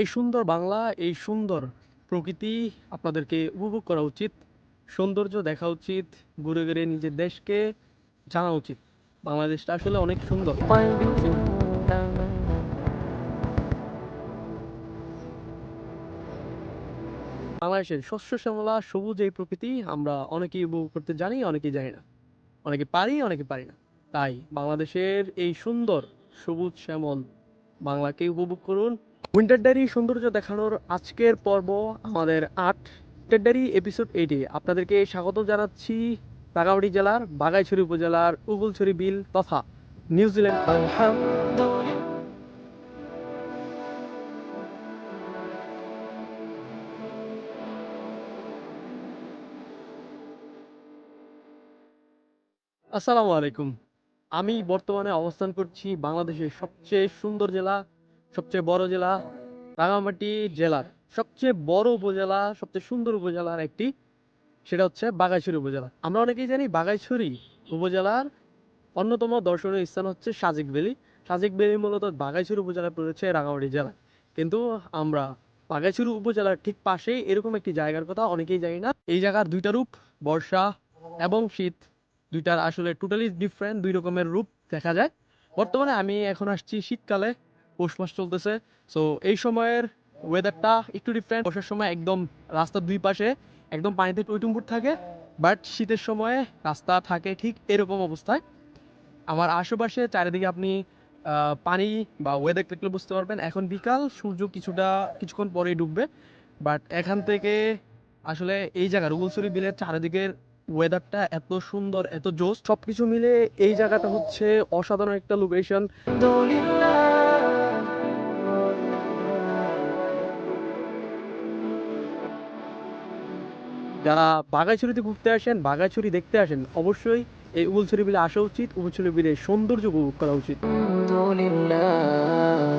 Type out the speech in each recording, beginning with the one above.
এই সুন্দর বাংলা, এই সুন্দর প্রকৃতি আপনাদেরকে উপভোগ করা উচিত। সৌন্দর্য দেখা উচিত। ঘুরে, ঘুরে নিজের দেশকে জানা উচিত। বাংলাদেশটা আসলে অনেক সুন্দর। বাংলাদেশের শস্য শ্যামলা সবুজ এই প্রকৃতি আমরা অনেকেই উপভোগ করতে জানি, অনেকেই জানি না। অনেকে পারি, অনেকে পারি না। তাই বাংলাদেশের এই সুন্দর সবুজ শ্যামল বাংলাকে উপভোগ করুন। উইন্টার ডায়েরি সৌন্দর্য দেখানোর আজকের পর্ব আমাদের ৮ উইন্টার ডায়েরি এপিসোড 8-এ আপনাদেরকে স্বাগত জানাচ্ছি রাঙামাটি জেলার বাঘাইছড়ি উপজেলার উগলছড়ি বিল তথা নিউজিল্যান্ড। আসসালামু আলাইকুম। আমি বর্তমানে অবস্থান করছি বাংলাদেশের সবচেয়ে সুন্দর জেলা, সবচেয়ে বড় জেলা, রাঙামাটি জেলার সবচেয়ে বড় উপজেলা, সবচেয়ে সুন্দর উপজেলার একটি, সেটা হচ্ছে বাঘাইছড়ি উপজেলা। আমরা অনেকেই জানি বাঘাইছড়ি উপজেলার অন্যতম দর্শনীয় স্থান হচ্ছে সাজেক ভ্যালি। সাজেক ভ্যালি মূলত বাঘাইছড়ি উপজেলায় পড়েছে রাঙামাটি জেলায়। কিন্তু আমরা বাঘাইছড়ি উপজেলার ঠিক পাশেই এরকম একটি জায়গার কথা অনেকেই জানি না। এই জায়গার দুইটা রূপ, বর্ষা এবং শীত, দুইটার আসলে টোটালি ডিফারেন্ট, দুই রকমের রূপ দেখা যায়। বর্তমানে আমি এখন আসছি শীতকালে, পৌষ মাস চলতেছে। সো এই সময়ের ওয়েদারটা একটু ডিফারেন্ট। বর্ষার সময় একদম রাস্তার দুই পাশে একদম পানিতে টইটুম্বুর থাকে, বাট শীতের সময়ে রাস্তা থাকে ঠিক এরকম অবস্থায়। আমার আশেপাশে চারিদিকে আপনি পানি বা ওয়েদার দেখলে বুঝতে পারবেন এখন বিকাল, সূর্য কিছুক্ষণ পরেই ডুববে। বাট এখান থেকে আসলে এই জায়গা রুবলছড়ি বিলের চারিদিকের ওয়েদারটা এত সুন্দর, এত জোস, সবকিছু মিলে এই জায়গাটা হচ্ছে অসাধারণ একটা লোকেশন। যারা বাঘাইছড়িতে ঘুরতে আসেন, বাঘাইছড়ি দেখতে আসেন, অবশ্যই এই উবুলছড়ি বিলে আসা উচিত। উবুলছড়ি বিলের সৌন্দর্য উপভোগ করা উচিত। আলহামদুলিল্লাহ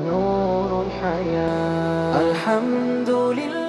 নূরুল হায়াত, আলহামদুলিল্লাহ।